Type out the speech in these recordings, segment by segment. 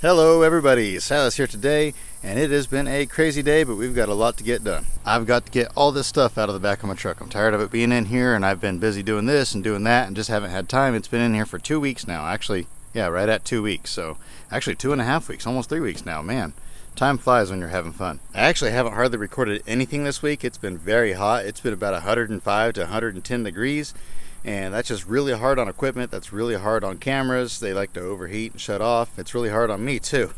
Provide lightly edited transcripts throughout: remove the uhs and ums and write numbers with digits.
Hello everybody, Silas here today, and it has been a crazy day, but we've got a lot to get done. I've got to get all this stuff out of the back of my truck. I'm tired of it being in here, and I've been busy doing this and doing that and just haven't had time. It's been in here for 2 weeks now. Actually, yeah, right at 2 weeks. So actually 2.5 weeks, almost 3 weeks now. Man, time flies when you're having fun. I actually haven't hardly recorded anything this week. It's been very hot. It's been about 105 to 110 degrees. And that's just really hard on equipment. That's really hard on cameras. They like to overheat and shut off. It's really hard on me too.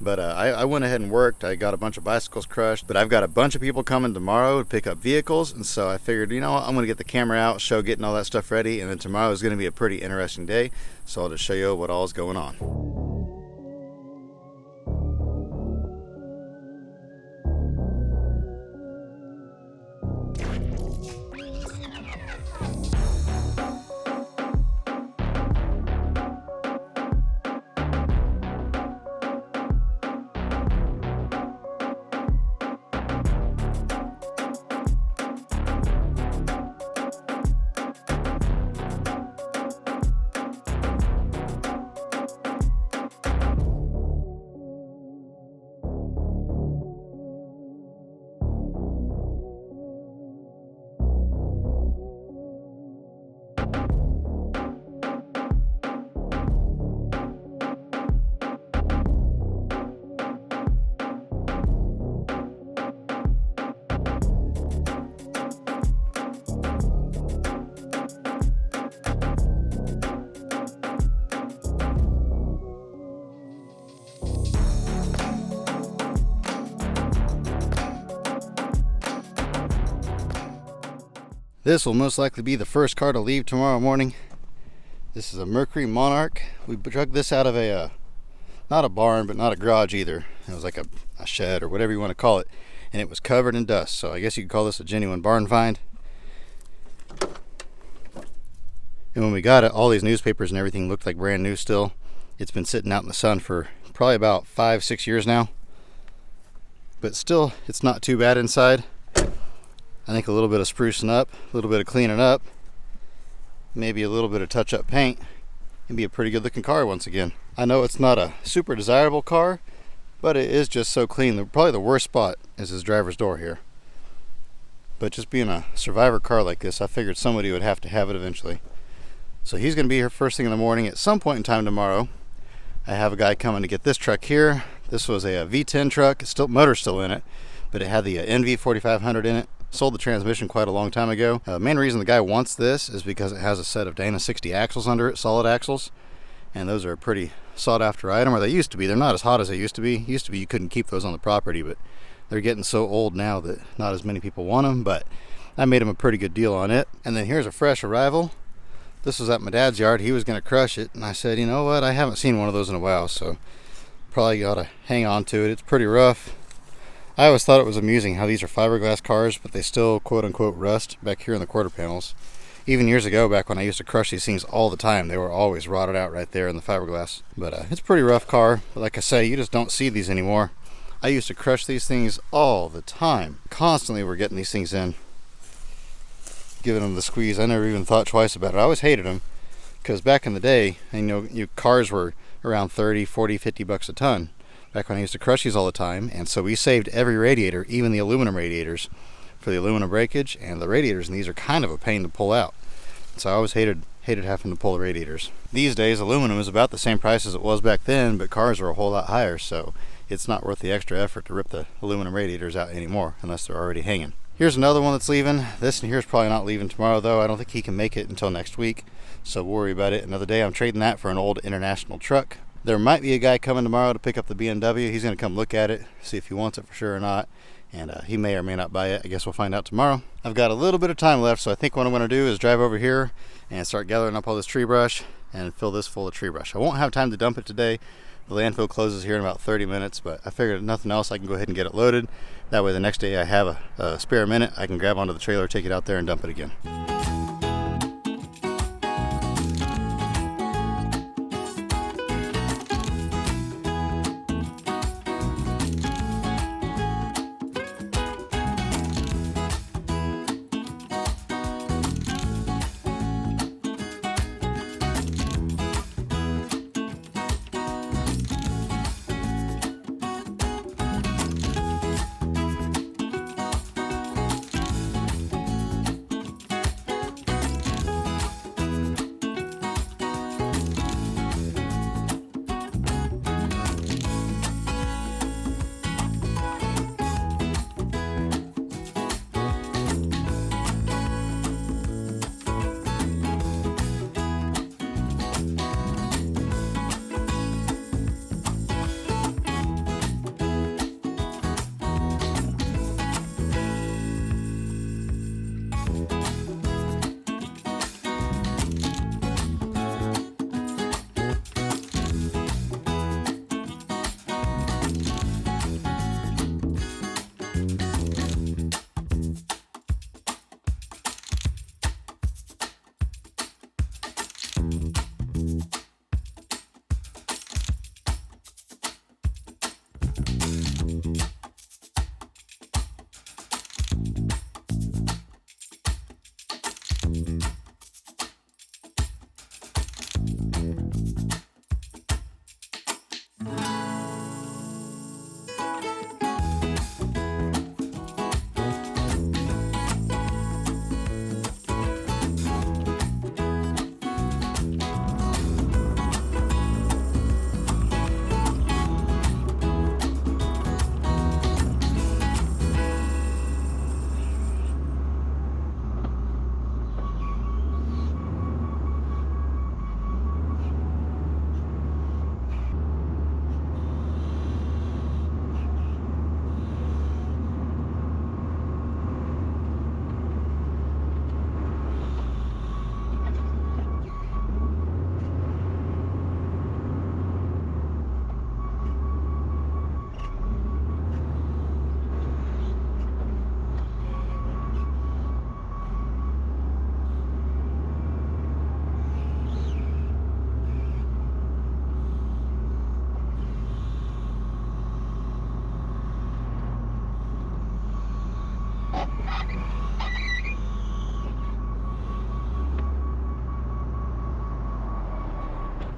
But I went ahead and worked. I got a bunch of bicycles crushed. But I've got a bunch of people coming tomorrow to pick up vehicles. And so I figured, you know what, I'm going to get the camera out, show getting all that stuff ready. And then tomorrow is going to be a pretty interesting day. So I'll just show you what all is going on. This will most likely be the first car to leave tomorrow morning. This is a Mercury Monarch. We drug this out of a, not a barn, but not a garage either. It was like a shed or whatever you want to call it. And it was covered in dust. So I guess you could call this a genuine barn find. And when we got it, all these newspapers and everything looked like brand new still. It's been sitting out in the sun for probably about 5-6 years now. But still, it's not too bad inside. I think a little bit of sprucing up, a little bit of cleaning up, maybe a little bit of touch-up paint, and be a pretty good-looking car once again. I know it's not a super desirable car, but it is just so clean. Probably the worst spot is his driver's door here. But just being a survivor car like this, I figured somebody would have to have it eventually. So he's going to be here first thing in the morning. At some point in time tomorrow, I have a guy coming to get this truck here. This was a V10 truck. Motor's still in it, but it had the NV 4500 in it. Sold the transmission quite a long time ago. Main reason the guy wants this is because it has a set of Dana 60 axles under it, solid axles, and those are a pretty sought after item, or they used to be. They're not as hot as they used to be. Used to be you couldn't keep those on the property, but they're getting so old now that not as many people want them, but I made him a pretty good deal on it. And then here's a fresh arrival. This was at my dad's yard. He was going to crush it, and I said, you know what, I haven't seen one of those in a while, so probably got to hang on to it. It's pretty rough. I always thought it was amusing how these are fiberglass cars, but they still quote-unquote rust back here in the quarter panels. Even years ago, back when I used to crush these things all the time, they were always rotted out right there in the fiberglass. But it's a pretty rough car, but like I say, you just don't see these anymore. I used to crush these things all the time. Constantly we're getting these things in, giving them the squeeze. I never even thought twice about it. I always hated them, because back in the day, cars were around 30, 40, 50 bucks a ton. Back when I used to crush these all the time, and so we saved every radiator, even the aluminum radiators, for the aluminum breakage, and the radiators in these are kind of a pain to pull out. So I always hated having to pull the radiators. These days, aluminum is about the same price as it was back then, but cars are a whole lot higher, so it's not worth the extra effort to rip the aluminum radiators out anymore, unless they're already hanging. Here's another one that's leaving. This one here is probably not leaving tomorrow, though. I don't think he can make it until next week, so we'll worry about it another day. I'm trading that for an old International truck. There might be a guy coming tomorrow to pick up the BMW. He's going to come look at it, see if he wants it for sure or not. And he may or may not buy it. I guess we'll find out tomorrow. I've got a little bit of time left, so I think what I'm going to do is drive over here and start gathering up all this tree brush and fill this full of tree brush. I won't have time to dump it today. The landfill closes here in about 30 minutes, but I figured if nothing else, I can go ahead and get it loaded. That way the next day I have a spare minute. I can grab onto the trailer, take it out there, and dump it again.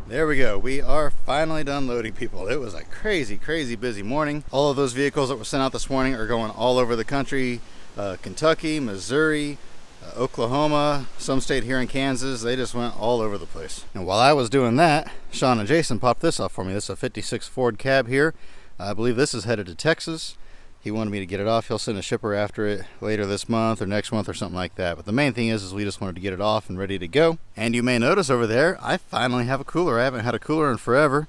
There we go. We are finally done loading, people. It was a crazy busy morning. All of those vehicles that were sent out this morning are going all over the country. Kentucky, Missouri, Oklahoma, some state here in Kansas. They just went all over the place. And while I was doing that, Sean and Jason popped this off for me. This is a 56 Ford cab here. I believe this is headed to Texas. He wanted me to get it off. He'll send a shipper after it later this month or next month or something like that. But the main thing is we just wanted to get it off and ready to go. And you may notice over there, I finally have a cooler. I haven't had a cooler in forever.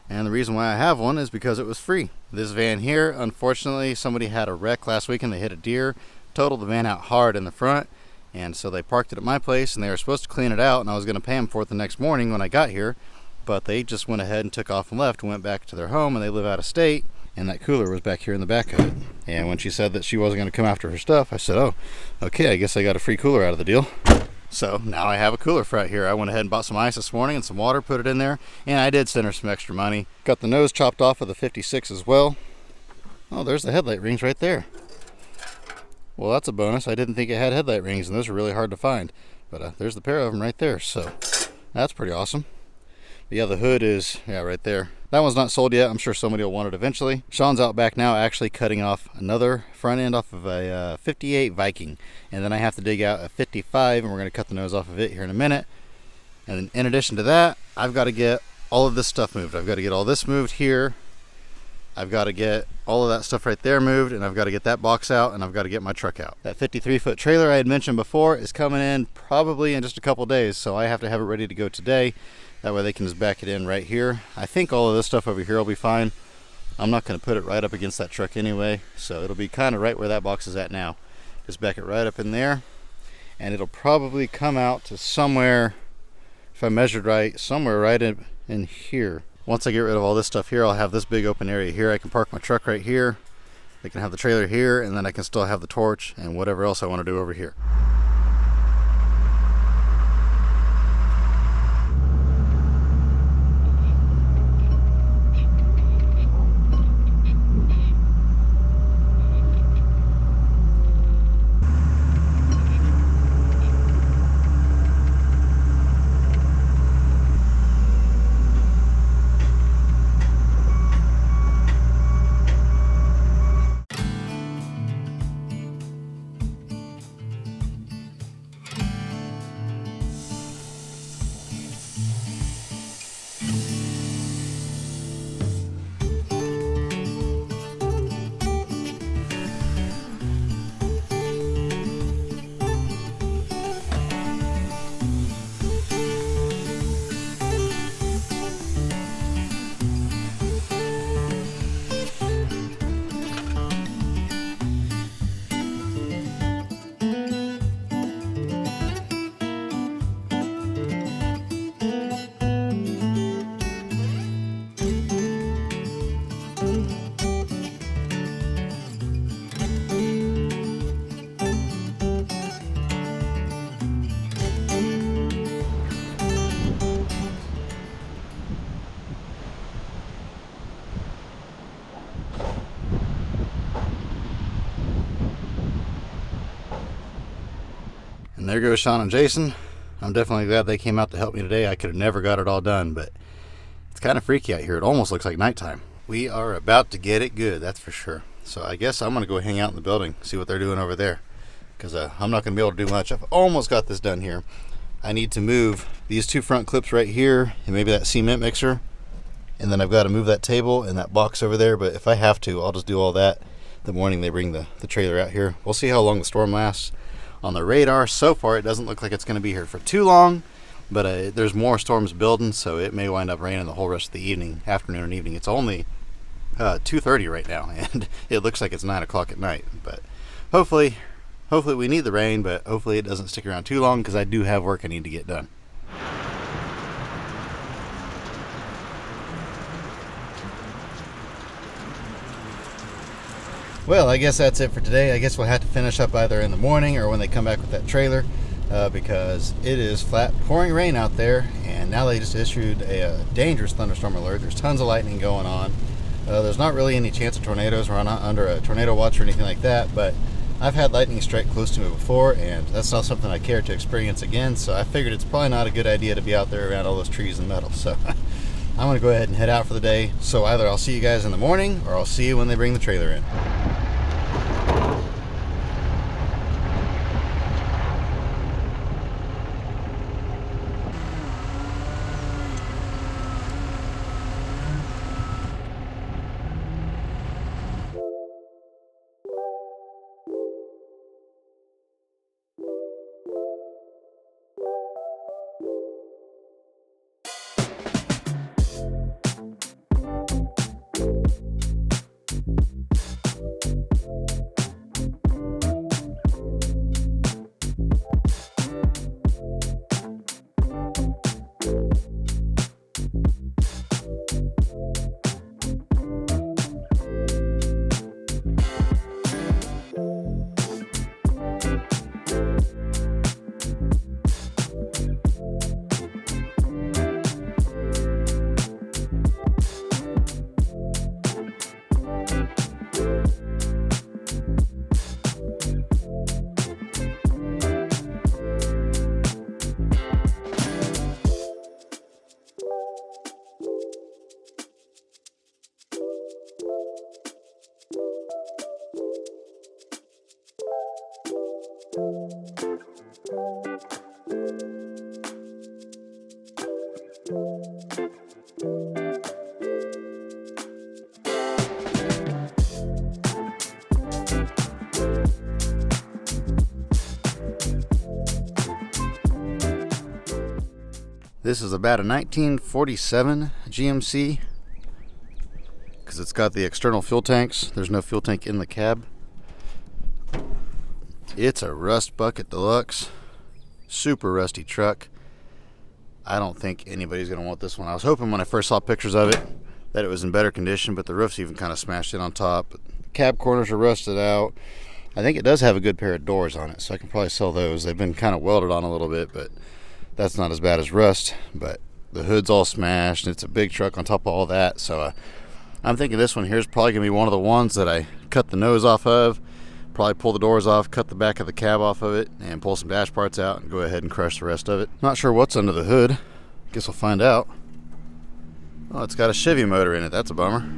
And the reason why I have one is because it was free. This van here, unfortunately, somebody had a wreck last week and they hit a deer, totaled the van out hard in the front. And so they parked it at my place and they were supposed to clean it out, and I was going to pay them for it the next morning when I got here. But they just went ahead and took off and left and went back to their home, and they live out of state. And that cooler was back here in the back of it. And when she said that she wasn't going to come after her stuff, I said, oh, okay, I guess I got a free cooler out of the deal. So now I have a cooler for out here. I went ahead and bought some ice this morning and some water, put it in there, and I did send her some extra money. Got the nose chopped off of the 56 as well. Oh, there's the headlight rings right there. Well, that's a bonus. I didn't think it had headlight rings, and those are really hard to find. But there's the pair of them right there, so that's pretty awesome. But yeah, the hood is, right there. That one's not sold yet. I'm sure somebody will want it eventually. Sean's out back now actually cutting off another front end off of a 58 Viking. And then I have to dig out a 55, and we're going to cut the nose off of it here in a minute. And in addition to that, I've got to get all of this stuff moved. I've got to get all this moved here. I've got to get all of that stuff right there moved, and I've got to get that box out, and I've got to get my truck out. That 53-foot trailer I had mentioned before is coming in probably in just a couple days, so I have to have it ready to go today. That way they can just back it in right here. I think all of this stuff over here will be fine. I'm not going to put it right up against that truck anyway, so it'll be kind of right where that box is at now. Just back it right up in there, and it'll probably come out to somewhere, if I measured right, somewhere right in here. Once I get rid of all this stuff here, I'll have this big open area here. I can park my truck right here. I can have the trailer here, and then I can still have the torch and whatever else I want to do over here. And there goes Sean and Jason. I'm definitely glad they came out to help me today. I could have never got it all done, but it's kind of freaky out here. It almost looks like nighttime. We are about to get it good, that's for sure. So I guess I'm going to go hang out in the building, see what they're doing over there, because I'm not going to be able to do much. I've almost got this done here. I need to move these two front clips right here, and maybe that cement mixer, and then I've got to move that table and that box over there. But if I have to, I'll just do all that the morning they bring the trailer out here. We'll see how long the storm lasts. On the radar so far, it doesn't look like it's going to be here for too long, but there's more storms building, so it may wind up raining the whole rest of the evening, afternoon and evening. It's only 2:30 right now, and it looks like it's 9 o'clock at night. But hopefully we need the rain, but hopefully it doesn't stick around too long, because I do have work I need to get done. Well, I guess that's it for today. I guess we'll have to finish up either in the morning or when they come back with that trailer, because it is flat pouring rain out there, and now they just issued a dangerous thunderstorm alert. There's tons of lightning going on. There's not really any chance of tornadoes. We're not under a tornado watch or anything like that, but I've had lightning strike close to me before, and that's not something I care to experience again, so I figured it's probably not a good idea to be out there around all those trees and metal. So I'm going to go ahead and head out for the day. So either I'll see you guys in the morning, or I'll see you when they bring the trailer in. This is about a 1947 GMC because it's got the external fuel tanks. There's no fuel tank in the cab. It's a rust bucket deluxe, super rusty truck. I don't think anybody's going to want this one. I was hoping when I first saw pictures of it that it was in better condition, but the roof's even kind of smashed in on top. The cab corners are rusted out. I think it does have a good pair of doors on it, so I can probably sell those. They've been kind of welded on a little bit, but that's not as bad as rust. But the hood's all smashed, and it's a big truck on top of all that. So I'm thinking this one here is probably going to be one of the ones that I cut the nose off of, probably pull the doors off, cut the back of the cab off of it, and pull some dash parts out and go ahead and crush the rest of it. Not sure what's under the hood. Guess we'll find out. Oh, it's got a Chevy motor in it. That's a bummer.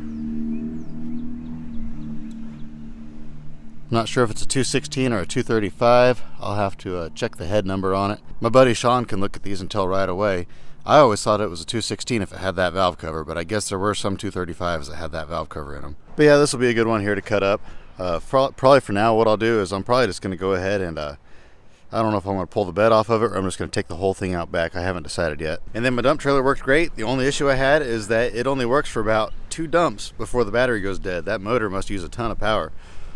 Not sure if it's a 216 or a 235. I'll have to check the head number on it. My buddy Sean can look at these and tell right away. I always thought it was a 216 if it had that valve cover, but I guess there were some 235s that had that valve cover in them. But yeah, this will be a good one here to cut up. Probably for now, what I'll do is I'm probably just going to go ahead and I don't know if I'm going to pull the bed off of it or I'm just going to take the whole thing out back. I haven't decided yet. And then my dump trailer worked great. The only issue I had is that it only works for about 2 dumps before the battery goes dead. That motor must use a ton of power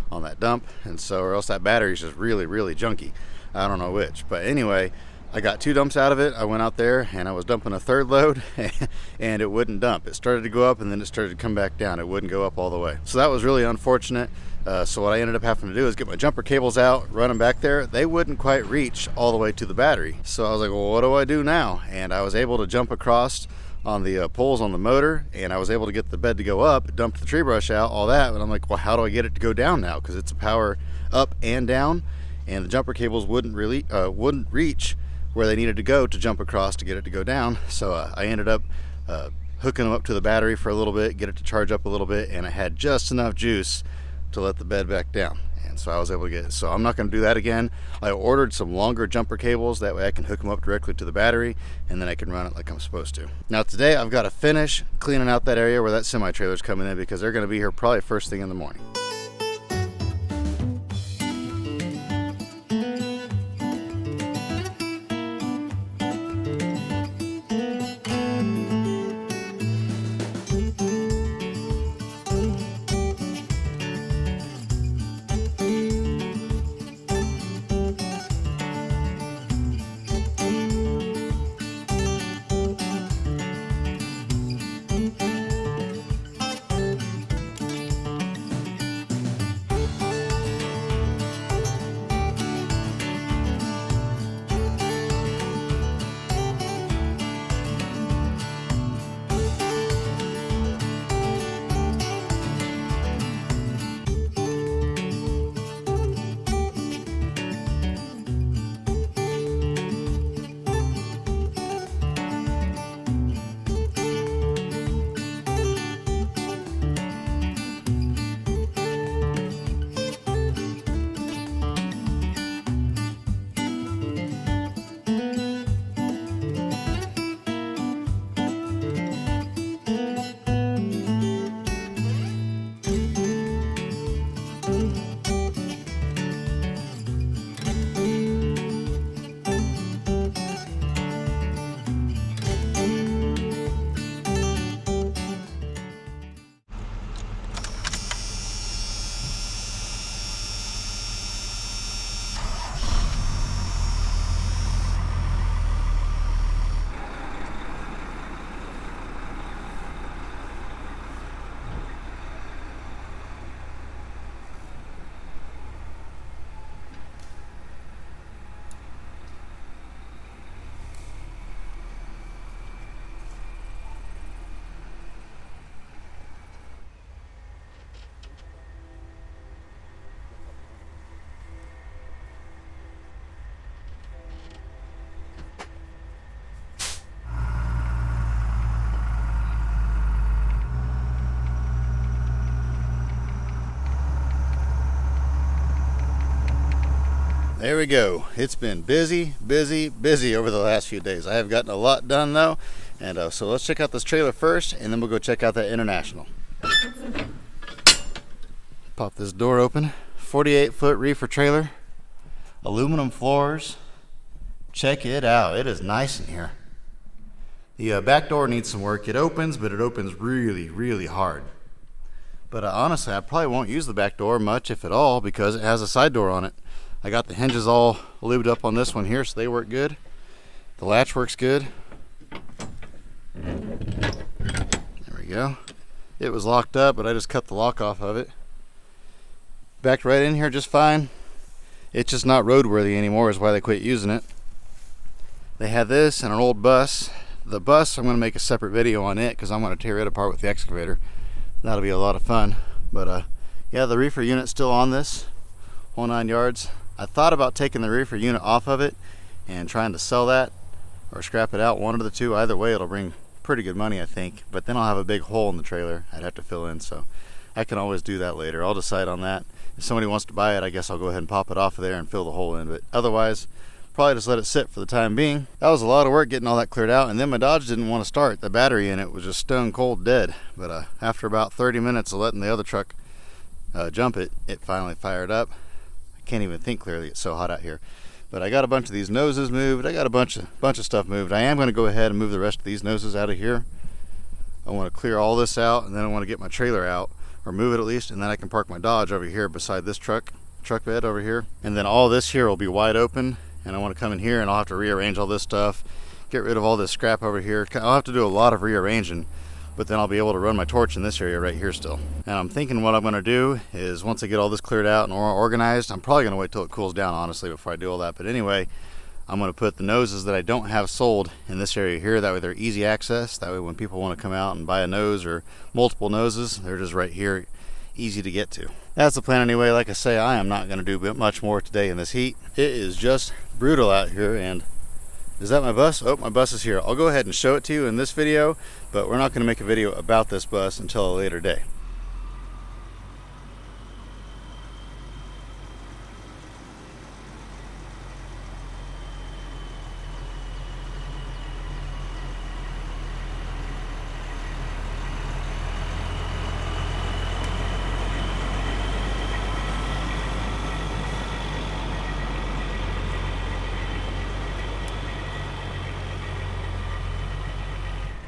on that dump, and so, or else that battery is just really, really junky. I don't know which. But anyway, I got 2 dumps out of it. I went out there and I was dumping a third load and it wouldn't dump. It started to go up and then it started to come back down. It wouldn't go up all the way. So that was really unfortunate. So what I ended up having to do is get my jumper cables out, run them back there. They wouldn't quite reach all the way to the battery. So I was like, well, what do I do now? And I was able to jump across on the poles on the motor, and I was able to get the bed to go up, dump the tree brush out, all that. But I'm like, well, how do I get it to go down now? Because it's a power up and down, and the jumper cables wouldn't reach where they needed to go to jump across to get it to go down. So I ended up hooking them up to the battery for a little bit, get it to charge up a little bit, and I had just enough juice to let the bed back down. And so I was able to get it. So I'm not going to do that again. I ordered some longer jumper cables, that way I can hook them up directly to the battery and then I can run it like I'm supposed to. Now today I've got to finish cleaning out that area where that semi-trailer's coming in, because they're going to be here probably first thing in the morning. There we go. It's been busy over the last few days. I have gotten a lot done though, and so let's check out this trailer first, and then we'll go check out that International. Pop this door open. 48-foot reefer trailer, aluminum floors. Check it out. It is nice in here. The back door needs some work. It opens, but it opens really hard. But honestly, I probably won't use the back door much, if at all, because it has a side door on it. I got the hinges all lubed up on this one here, so they work good. The latch works good. There we go. It was locked up, but I just cut the lock off of it. Backed right in here just fine. It's just not roadworthy anymore, is why they quit using it. They had this and an old bus. The bus, I'm going to make a separate video on it because I'm going to tear it apart with the excavator. That'll be a lot of fun. But yeah, the reefer unit's still on this, whole 9 yards. I thought about taking the reefer unit off of it and trying to sell that or scrap it out, one of the two. Either way, it'll bring pretty good money, I think. But then I'll have a big hole in the trailer I'd have to fill in, so I can always do that later. I'll decide on that. If somebody wants to buy it, I guess I'll go ahead and pop it off of there and fill the hole in. But otherwise, probably just let it sit for the time being. That was a lot of work getting all that cleared out, and then my Dodge didn't want to start. The battery in it was just stone cold dead. But after about 30 minutes of letting the other truck jump it, it finally fired up. Can't even think clearly, it's so hot out here. But I got a bunch of these noses moved. I got a bunch of stuff moved. I am going to go ahead and move the rest of these noses out of here. I want to clear all this out, and then I want to get my trailer out, or move it at least, and then I can park my Dodge over here beside this truck bed over here. And then all this here will be wide open, and I want to come in here and I'll have to rearrange all this stuff, get rid of all this scrap over here. I'll have to do a lot of rearranging, but then I'll be able to run my torch in this area right here still. And I'm thinking what I'm going to do is, once I get all this cleared out and organized, I'm probably going to wait till it cools down, honestly, before I do all that. But anyway, I'm going to put the noses that I don't have sold in this area here. That way they're easy access. That way when people want to come out and buy a nose or multiple noses, they're just right here, easy to get to. That's the plan anyway. Like I say, I am not going to do much more today in this heat. It is just brutal out here. And is that my bus? Oh, my bus is here. I'll go ahead and show it to you in this video, but we're not going to make a video about this bus until a later day.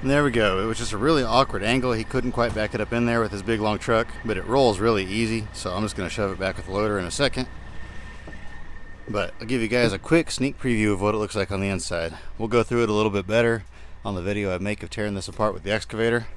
And there we go. It was just a really awkward angle. He couldn't quite back it up in there with his big long truck, but it rolls really easy, so I'm just going to shove it back with the loader in a second. But I'll give you guys a quick sneak preview of what it looks like on the inside. We'll go through it a little bit better on the video I make of tearing this apart with the excavator.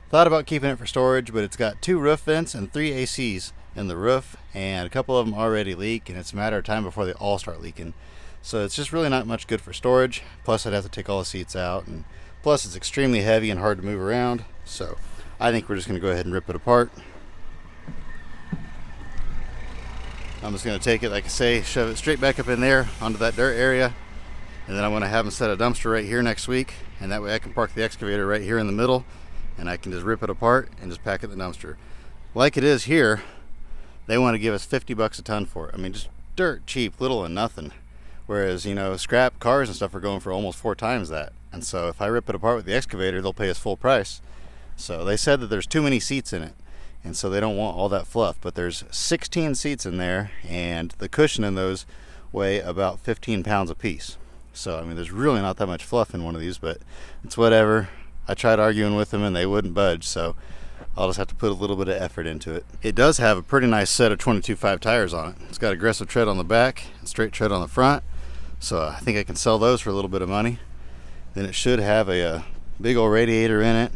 Thought about keeping it for storage, but it's got 2 roof vents and 3 ACs in the roof, and a couple of them already leak, and it's a matter of time before they all start leaking. So it's just really not much good for storage. Plus I'd have to take all the seats out, and plus it's extremely heavy and hard to move around. So I think we're just going to go ahead and rip it apart. I'm just going to take it, like I say, shove it straight back up in there onto that dirt area, and then I'm going to have them set a dumpster right here next week, and that way I can park the excavator right here in the middle, and I can just rip it apart and just pack it in the dumpster. Like it is here, they want to give us 50 bucks a ton for it. I mean, just dirt cheap, little and nothing. Whereas, you know, scrap cars and stuff are going for almost 4 times that. And so if I rip it apart with the excavator, they'll pay us full price. So they said that there's too many seats in it, and so they don't want all that fluff. But there's 16 seats in there, and the cushion in those weigh about 15 pounds a piece. So, I mean, there's really not that much fluff in one of these, but it's whatever. I tried arguing with them, and they wouldn't budge, so I'll just have to put a little bit of effort into it. It does have a pretty nice set of 22.5 tires on it. It's got aggressive tread on the back and straight tread on the front. So I think I can sell those for a little bit of money. Then it should have a big old radiator in it.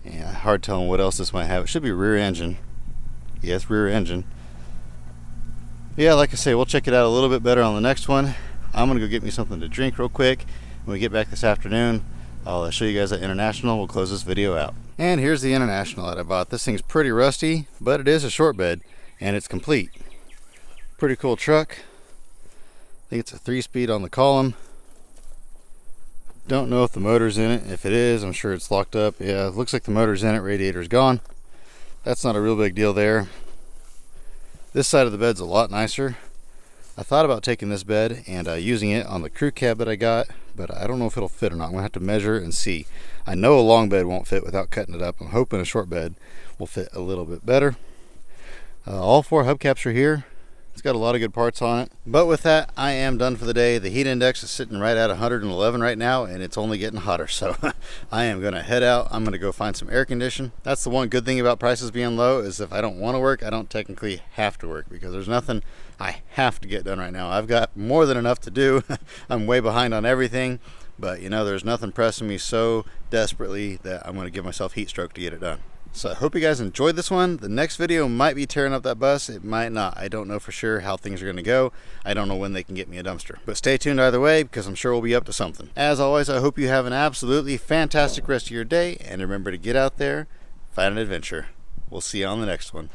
Yeah, hard telling what else this might have. It should be rear engine. Yes, rear engine. Yeah, like I say, we'll check it out a little bit better on the next one. I'm going to go get me something to drink real quick. When we get back this afternoon, I'll show you guys that International. We'll close this video out. And here's the International that I bought. This thing's pretty rusty, but it is a short bed, and it's complete. Pretty cool truck. I think it's a 3-speed on the column. Don't know if the motor's in it. If it is, I'm sure it's locked up. Yeah, it looks like the motor's in it. Radiator's gone. That's not a real big deal there. This side of the bed's a lot nicer. I thought about taking this bed and using it on the crew cab that I got, but I don't know if it'll fit or not. I'm gonna have to measure and see. I know a long bed won't fit without cutting it up. I'm hoping a short bed will fit a little bit better. All 4 hubcaps are here. It's got a lot of good parts on it. But with that, I am done for the day. The heat index is sitting right at 111 right now, and it's only getting hotter. So I am gonna head out. I'm gonna go find some air condition. That's the one good thing about prices being low, is if I don't want to work, I don't technically have to work, because there's nothing I have to get done right now. I've got more than enough to do. I'm way behind on everything, but you know, there's nothing pressing me so desperately that I'm gonna give myself heat stroke to get it done. So I hope you guys enjoyed this one. The next video might be tearing up that bus. It might not. I don't know for sure how things are going to go. I don't know when they can get me a dumpster. But stay tuned either way, because I'm sure we'll be up to something. As always, I hope you have an absolutely fantastic rest of your day. And remember to get out there, find an adventure. We'll see you on the next one.